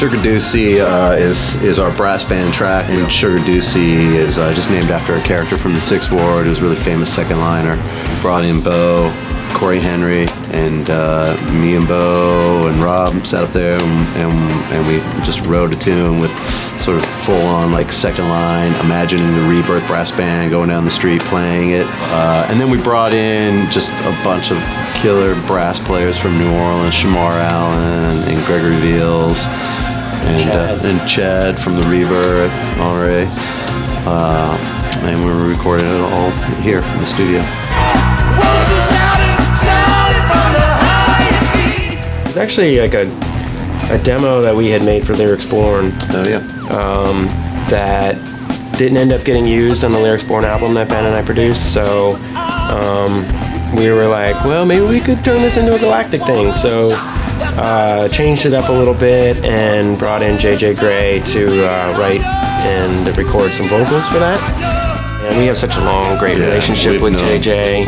Sugar Doocy is our brass band track, and Sugar Doocy is just named after a character from the Sixth Ward. It was a really famous second liner. Brought in Bo, Corey Henry, and me and Bo and Rob sat up there and we just wrote a tune with sort of full-on like second line, imagining the Rebirth brass band going down the street playing it. And then we brought in just a bunch of killer brass players from New Orleans, Shamar Allen and Gregory Veals and Chad from the Rebirth, Henri. And we were recording it all here in the studio. It's actually like a demo that we had made for Lyrics Born. Oh yeah. That didn't end up getting used on the Lyrics Born album that Ben and I produced. So we were like, well, maybe we could turn this into a Galactic thing. So changed it up a little bit and brought in JJ Gray to write and record some vocals for that. And we have such a long, great relationship with JJ.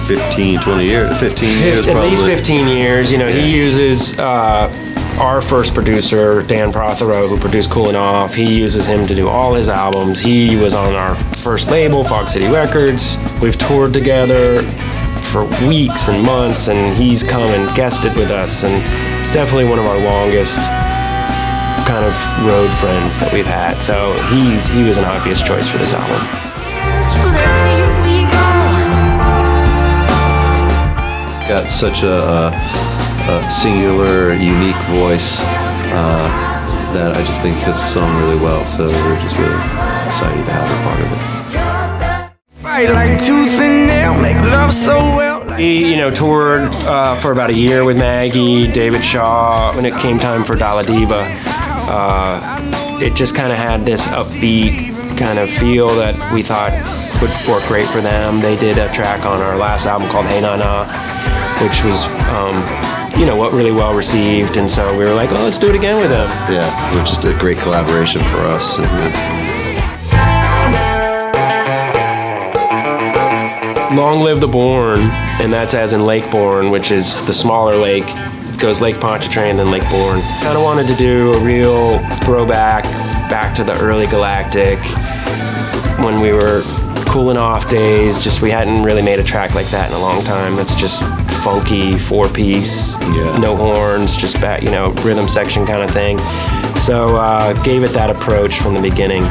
15 years At probably. least 15 years. You know, he uses our first producer, Dan Prothero, who produced Coolin' Off. He uses him to do all his albums. He was on our first label, Fog City Records. We've toured together for weeks and months, and he's come and guested with us, and it's definitely one of our longest kind of road friends that we've had. So he was an obvious choice for this album. Got such a singular, unique voice that I just think fits the song really well. So we're just really excited to have her part of it. Fight like tooth and nail, make love so well. He, toured for about a year with Maggie, David Shaw. When it came time for Dalla Diva, it just kind of had this upbeat kind of feel that we thought would work great for them. They did a track on our last album called Hey Na Na, which was, really well received, and so we were like, let's do it again with them. Yeah, it was just a great collaboration for us. Long Live the Bourne, and that's as in Lake Bourne, which is the smaller lake. It goes Lake Pontchartrain, then Lake Bourne. Kind of wanted to do a real throwback back to the early Galactic, when we were Coolin' Off days. Just we hadn't really made a track like that in a long time. It's just funky, four-piece, no horns, just rhythm section kind of thing. So gave it that approach from the beginning.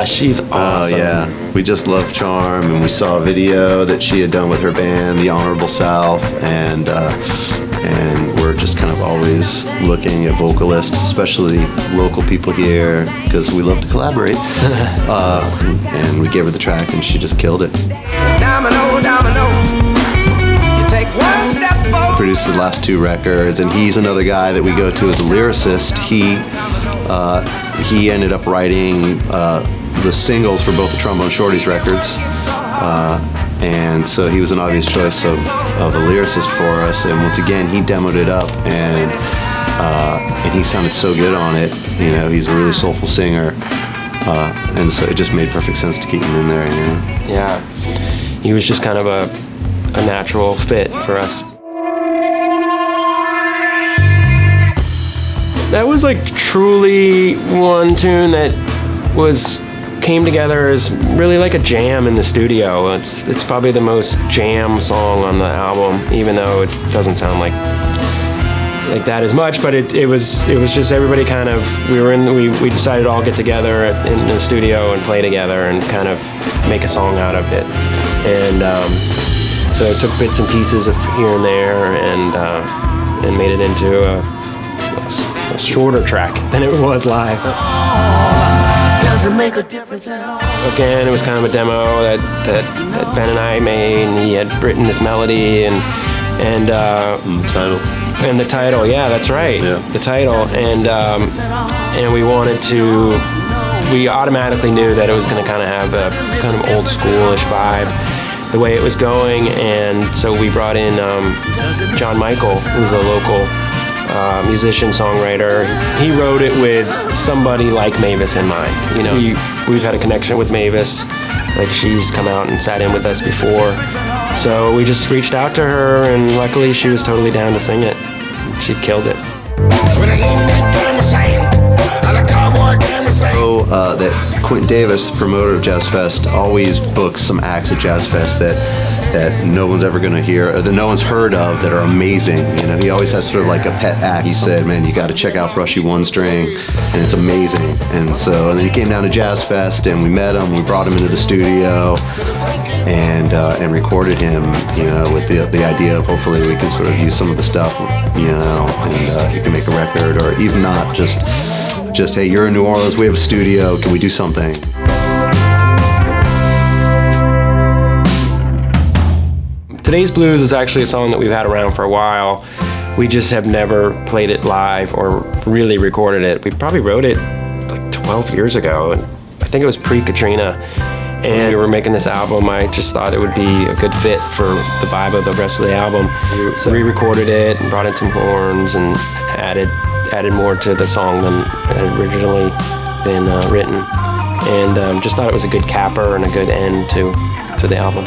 She's awesome. Oh yeah, we just love Charm, and we saw a video that she had done with her band, The Honorable South, and we're just kind of always looking at vocalists, especially local people here, because we love to collaborate. And we gave her the track, and she just killed it. Domino, domino. You take one step forward. Produced his last two records, and he's another guy that we go to as a lyricist. He ended up writing the singles for both the Trombone Shorties records, and so he was an obvious choice of a lyricist for us. And once again, he demoed it up, and he sounded so good on it. He's a really soulful singer, and so it just made perfect sense to keep him in there. Yeah, he was just kind of a natural fit for us. That was like truly one tune that came together as really like a jam in the studio. It's probably the most jam song on the album, even though it doesn't sound like that as much. But it was just everybody kind of we decided to all get together in the studio and play together and kind of make a song out of it. And so it took bits and pieces of here and there and made it into a shorter track than it was live. Doesn't make a difference at all. Again, it was kind of a demo that Ben and I made, and he had written this melody and The title. And the title, yeah, that's right. Yeah. The title, and we automatically knew that it was going to kind of have a kind of old schoolish vibe, the way it was going, and so we brought in John Michael, who's a local musician, songwriter. He wrote it with somebody like Mavis in mind. We've had a connection with Mavis, like she's come out and sat in with us before. So we just reached out to her, and luckily she was totally down to sing it. She killed it. That Quentin Davis, promoter of Jazz Fest, always books some acts at Jazz Fest that no one's ever going to hear, or that no one's heard of, that are amazing. You know, he always has sort of like a pet act. He said, man, you got to check out Brushy One String, and it's amazing. And then he came down to Jazz Fest, and we met him, we brought him into the studio, and recorded him, you know, with the idea of hopefully we can sort of use some of the stuff, you know, and he can make a record, or even not, just hey, you're in New Orleans, we have a studio, can we do something? Today's Blues is actually a song that we've had around for a while. We just have never played it live or really recorded it. We probably wrote it like 12 years ago, and I think it was pre-Katrina. And we were making this album, I just thought it would be a good fit for the vibe of the rest of the album. So we recorded it and brought in some horns and added more to the song than had originally been written. And just thought it was a good capper and a good end to the album.